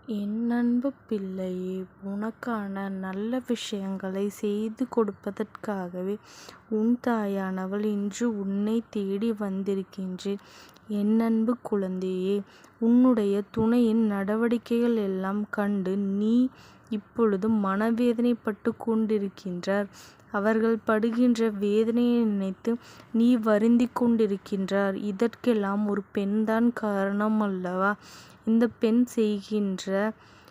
என் அன்பு பிள்ளையே, உனக்கான நல்ல விஷயங்களை செய்து கொடுப்பதற்காகவே உன் தாயானவள் இன்று உன்னை தேடி வந்திருக்கின்றேன். என் அன்பு குழந்தையே, உன்னுடைய துணையின் நடவடிக்கைகள் எல்லாம் கண்டு நீ இப்பொழுது மனவேதனைப்பட்டு கொண்டிருக்கின்றார். அவர்கள் படுகின்ற வேதனையை நினைத்து நீ வருந்தி கொண்டிருக்கின்றார். இதற்கெல்லாம் ஒரு பெண்தான் காரணம் அல்லவா? இந்த பெண் செய்கின்ற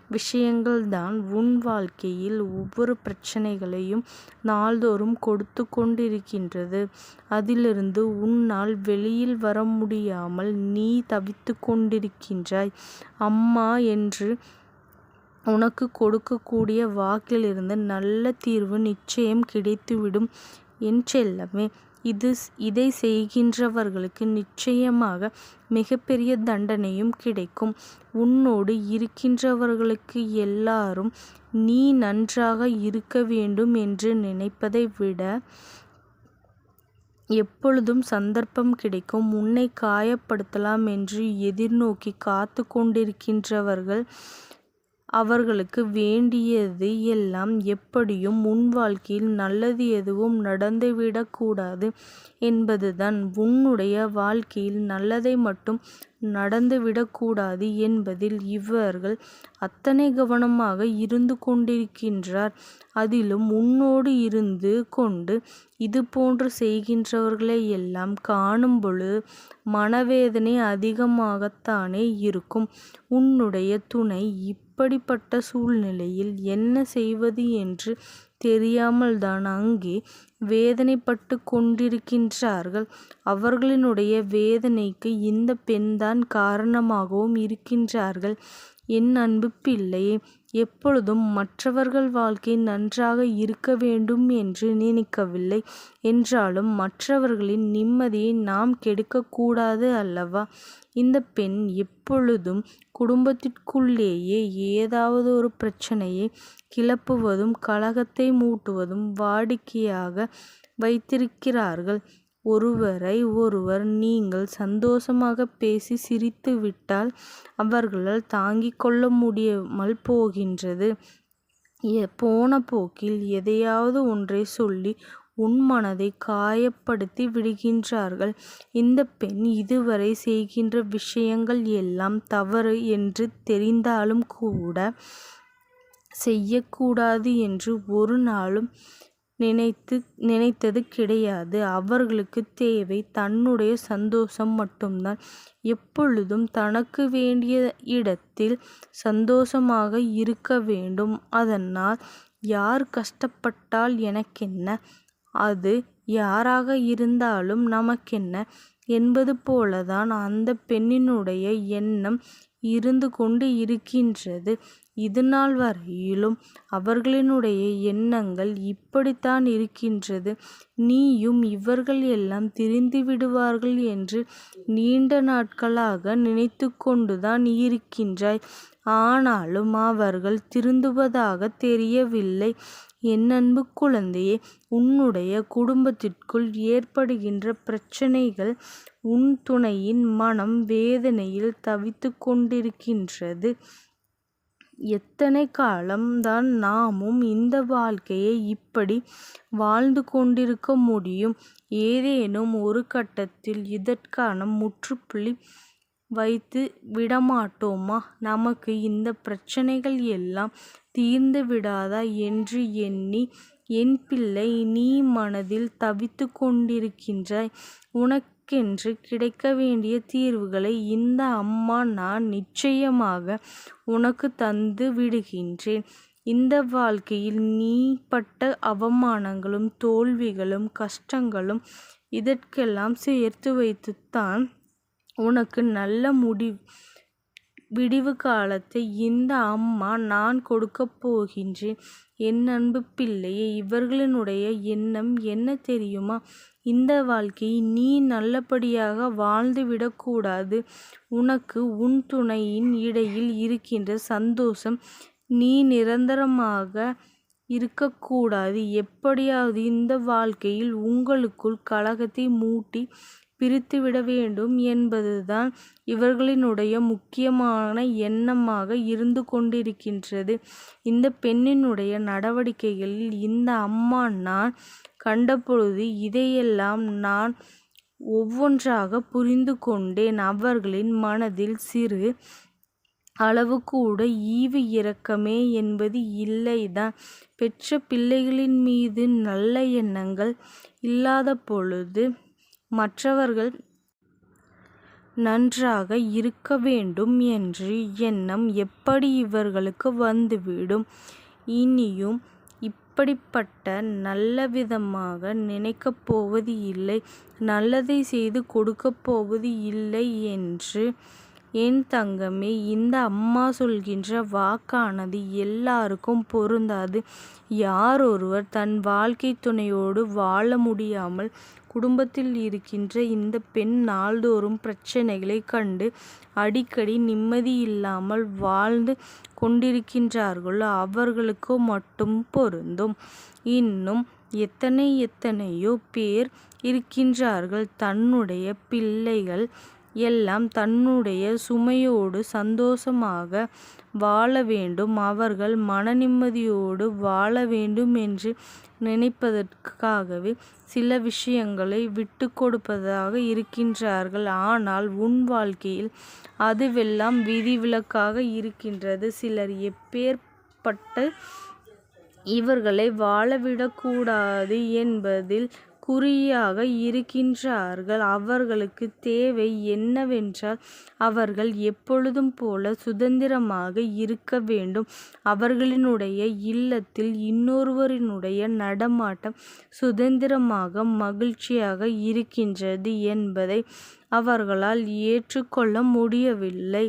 விஷயங்கள்தான் உன் வாழ்க்கையில் ஒவ்வொரு பிரச்சனைகளையும் நாள்தோறும் கொடுத்து கொண்டிருக்கின்றது. அதிலிருந்து உன்னால் வெளியில் வர முடியாமல் நீ தவித்து கொண்டிருக்கின்றாய். அம்மா என்று உனக்கு கொடுக்கக்கூடிய வாக்கிலிருந்து நல்ல தீர்வு நிச்சயம் கிடைத்துவிடும் என் செல்லமே. இதை செய்கின்றவர்களுக்கு நிச்சயமாக மிகப்பெரிய தண்டனையும் கிடைக்கும். உன்னோடு இருக்கின்றவர்களுக்கு எல்லாரும் நீ நன்றாக இருக்க வேண்டும் என்று நினைப்பதை விட எப்பொழுதும் சந்தர்ப்பம் கிடைக்கும் உன்னை காயப்படுத்தலாம் என்று எதிர்நோக்கி காத்து கொண்டிருக்கின்றவர்கள் அவர்களுக்கு வேண்டியது எல்லாம் எப்படியும் உன் வாழ்க்கையில் நல்லது எதுவும் நடந்துவிடக்கூடாது என்பதுதான். உன்னுடைய வாழ்க்கையில் நல்லதை மட்டும் நடந்துவிடக்கூடாது என்பதில் இவர்கள் அத்தனை கவனமாக இருந்து கொண்டிருக்கின்றார். அதிலும் உன்னோடு இருந்து கொண்டு இது போன்று செய்கின்றவர்களை எல்லாம் காணும் பொழுது மனவேதனை அதிகமாகத்தானே இருக்கும். உன்னுடைய துணை இப்படிப்பட்ட சூழ்நிலையில் என்ன செய்வது என்று தெரியாமல் தான் அங்கே வேதனைப்பட்டு கொண்டிருக்கின்றார்கள். அவர்களினுடைய வேதனைக்கு இந்த பெண்தான் காரணமாகவும் இருக்கின்றார்கள். என் அன்பு பிள்ளையே, எப்பொழுதும் மற்றவர்கள் வாழ்க்கை நன்றாக இருக்க வேண்டும் என்று நினைக்கவில்லை என்றாலும் மற்றவர்களின் நிம்மதியை நாம் கெடுக்கக்கூடாது அல்லவா? இந்த பெண் எப்பொழுதும் குடும்பத்திற்குள்ளேயே ஏதாவது ஒரு பிரச்சனையை கிளப்புவதும் கலகத்தை மூட்டுவதும் வாடிக்கையாக வைத்திருக்கிறார்கள். ஒருவரை ஒருவர் நீங்கள் சந்தோஷமாக பேசி சிரித்து விட்டால் அவர்களால் தாங்கிக் கொள்ள முடியாமல் போகின்றது. போன போக்கில் எதையாவது ஒன்றை சொல்லி உன் மனதை காயப்படுத்தி விடுகின்றார்கள். இந்த பெண் இதுவரை செய்கின்ற விஷயங்கள் எல்லாம் தவறு என்று தெரிந்தாலும் கூட செய்யக்கூடாது என்று ஒரு நாளும் நினைத்தது கிடையாது. அவர்களுக்கு தேவை தன்னுடைய சந்தோஷம் மட்டும்தான். எப்பொழுதும் தனக்கு வேண்டிய இடத்தில் சந்தோஷமாக இருக்க வேண்டும். அதனால் யார் கஷ்டப்பட்டால் எனக்கென்ன, அது யாராக இருந்தாலும் நமக்கென்ன என்பது போலதான் அந்த பெண்ணினுடைய எண்ணம் இருந்து கொண்டு இருக்கின்றது. இதுநாள் வரையிலும் அவர்களினுடைய எண்ணங்கள் இப்படித்தான் இருக்கின்றது. நீயும் இவர்கள் எல்லாம் திரிந்து விடுவார்கள் என்று நீண்ட நாட்களாக நினைத்து கொண்டுதான் இருக்கின்றாய். ஆனாலும் அவர்கள் திருந்துவதாக தெரியவில்லை. என் அன்பு குழந்தையே, உன்னுடைய குடும்பத்திற்குள் ஏற்படுகின்ற பிரச்சனைகள் உன் துணையின் மனம் வேதனையில் தவித்து கொண்டிருக்கின்றது. எத்தனை காலம்தான் நாமும் இந்த வாழ்க்கையை இப்படி வாழ்ந்து கொண்டிருக்க முடியும்? ஏதேனும் ஒரு கட்டத்தில் இதற்கான முற்றுப்புள்ளி வைத்து விடமாட்டோமா? நமக்கு இந்த பிரச்சனைகள் எல்லாம் தீர்ந்து விடாதா என்று எண்ணி என் பிள்ளை நீ மனதில் தவித்து கொண்டிருக்கின்றாய். உனக்கென்று கிடைக்க வேண்டிய தீர்வுகளை இந்த அம்மா நான் நிச்சயமாக உனக்கு தந்து விடுகின்றேன். இந்த வாழ்க்கையில் நீ பட்ட அவமானங்களும் தோல்விகளும் கஷ்டங்களும் இதற்கெல்லாம் சேர்த்து வைத்துத்தான் உனக்கு நல்ல விடிவு காலத்தை இந்த அம்மா நான் கொடுக்கப் போகின்றேன். என் அன்பு பிள்ளையே, இவர்களினுடைய எண்ணம் என்ன தெரியுமா? இந்த வாழ்க்கையை நீ நல்லபடியாக வாழ்ந்துவிடக்கூடாது. உனக்கு உன் துணையின் இடையில் இருக்கின்ற சந்தோஷம் நீ நிரந்தரமாக இருக்கக்கூடாது. எப்படியாவது இந்த வாழ்க்கையில் உங்களுக்குள் கலகத்தை மூட்டி பிரித்துவிட வேண்டும் என்பதுதான் இவர்களினுடைய முக்கியமான எண்ணமாக இருந்து கொண்டிருக்கின்றது. இந்த பெண்ணினுடைய நடவடிக்கைகளில் இந்த அம்மா நான் கண்டபொழுது இதையெல்லாம் நான் ஒவ்வொன்றாக புரிந்து கொண்டேன். அவர்களின் மனதில் சிறு அளவு கூட ஈவு இரக்கமே என்பது இல்லைதான். பெற்ற பிள்ளைகளின் மீது நல்ல எண்ணங்கள் இல்லாத பொழுது மற்றவர்கள் நன்றாக இருக்க வேண்டும் என்ற எண்ணம் எப்படி இவர்களுக்கு வந்துவிடும்? இனியும் இப்படிப்பட்ட நல்ல விதமாக நினைக்கப் போவது இல்லை, நல்லதை செய்து கொடுக்கப் போவது இல்லை என்று. என் தங்கமே, இந்த அம்மா சொல்கின்ற வாக்கானது எல்லாருக்கும் பொருந்தாது. யார் ஒருவர் தன் வாழ்க்கை துணையோடு வாழ முடியாமல் குடும்பத்தில் இருக்கின்ற இந்த பெண் நாள்தோறும் பிரச்சனைகளை கண்டு அடிக்கடி நிம்மதி இல்லாமல் வாழ்ந்து கொண்டிருக்கின்றார்களோ அவர்களுக்கு மட்டும் பொருந்தும். இன்னும் எத்தனையோ பேர் இருக்கின்றார்கள். தன்னுடைய பிள்ளைகள் எல்லாம் தன்னுடைய சுமையோடு சந்தோஷமாக வாழ வேண்டும், அவர்கள் மன நிம்மதியோடு வாழ வேண்டும் என்று நினைப்பதற்காகவே சில விஷயங்களை விட்டு கொடுப்பதாக இருக்கின்றார்கள். ஆனால் உன் வாழ்க்கையில் அதுவெல்லாம் விதிவிலக்காக இருக்கின்றது. சிலர் எப்பேற்பட்ட இவர்களை வாழவிடக்கூடாது என்பதில் குறியாக இருக்கின்றார்கள். அவர்களுக்கு தேவை என்னவென்றால் அவர்கள் எப்பொழுதும் போல சுதந்திரமாக இருக்க வேண்டும். அவர்களினுடைய இல்லத்தில் இன்னொருவரினுடைய நடமாட்டம் சுதந்திரமாக மகிழ்ச்சியாக இருக்கின்றது என்பதை அவர்களால் ஏற்றுக்கொள்ள முடியவில்லை.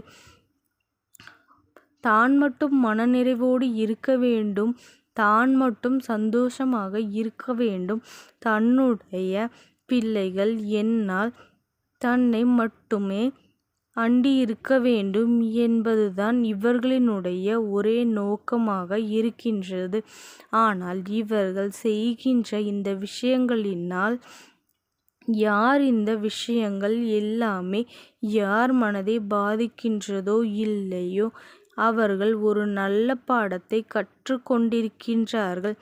தான் மட்டும் மனநிறைவோடு இருக்க வேண்டும், தான் மட்டும் சந்தோஷமாக இருக்க வேண்டும், தன்னுடைய பிள்ளைகள் என்னால் தன்னை மட்டுமே அண்டியிருக்க வேண்டும் என்பதுதான் இவர்களினுடைய ஒரே நோக்கமாக இருக்கின்றது. ஆனால் இவர்கள் செய்கின்ற இந்த விஷயங்களினால் இந்த விஷயங்கள் எல்லாமே யார் மனதை பாதிக்கின்றதோ இல்லையோ அவர்கள் ஒரு நல்ல பாடத்தை கற்று கொண்டிருக்கின்றார்கள்.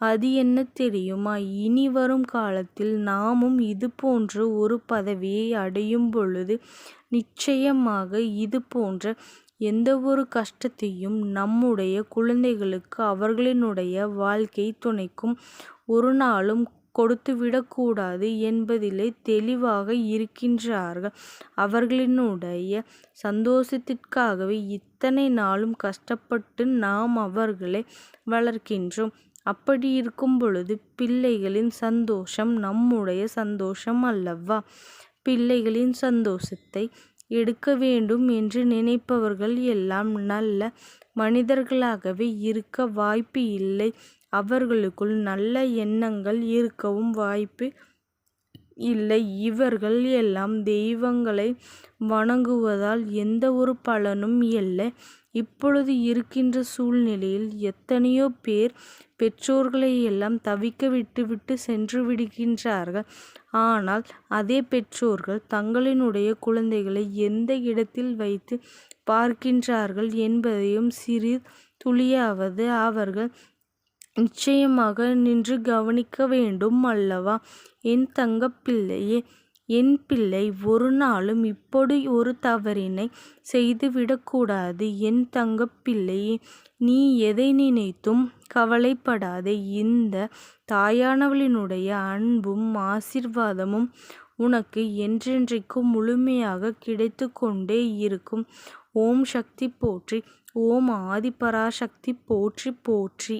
அது என்ன தெரியுமா? இனி வரும் காலத்தில் நாமும் இது போன்ற ஒரு பதவியை அடையும் பொழுது நிச்சயமாக இது போன்ற எந்த ஒரு கஷ்டத்தையும் நம்முடைய குழந்தைகளுக்கு அவர்களினுடைய வாழ்க்கை துணைக்கும் ஒரு நாளும் கொடுத்துவிடக்கூடாது என்பதிலே தெளிவாக இருக்கின்றார்கள். அவர்களினுடைய சந்தோஷத்திற்காகவே இத்தனை நாளும் கஷ்டப்பட்டு நாம் அவர்களை வளர்க்கின்றோம். அப்படி இருக்கும் பொழுது பிள்ளைகளின் சந்தோஷம் நம்முடைய சந்தோஷம் அல்லவா? பிள்ளைகளின் சந்தோஷத்தை எடுக்க வேண்டும் என்று நினைப்பவர்கள் எல்லாம் நல்ல மனிதர்களாகவே இருக்க வாய்ப்பு இல்லை. அவர்களுக்குள் நல்ல எண்ணங்கள் இருக்கவும் வாய்ப்பு இல்லை. இவர்கள் எல்லாம் தெய்வங்களை வணங்குவதால் எந்த ஒரு பலனும் இல்லை. இப்பொழுது இருக்கின்ற சூழ்நிலையில் எத்தனையோ பேர் பெற்றோர்களை எல்லாம் தவிக்க விட்டுவிட்டு சென்று விடுகின்றார்கள். ஆனால் அதே பெற்றோர்கள் தங்களினுடைய குழந்தைகளை எந்த இடத்தில் வைத்து பார்க்கின்றார்கள் என்பதையும் சிறு துளியாவது அவர்கள் நிச்சயமாக நின்று கவனிக்க வேண்டும் அல்லவா? என் தங்கப்பிள்ளையே, என் பிள்ளை ஒரு நாளும் இப்படி ஒரு தவறினை செய்துவிடக்கூடாது. என் தங்கப்பிள்ளையே, நீ எதை நினைத்தும் கவலைப்படாதே. இந்த தாயானவளினுடைய அன்பும் ஆசீர்வாதமும் உனக்கு என்றென்றைக்கும் முழுமையாக கிடைத்து கொண்டே இருக்கும். ஓம் சக்தி போற்றி, ஓம் ஆதிபராசக்தி போற்றி போற்றி.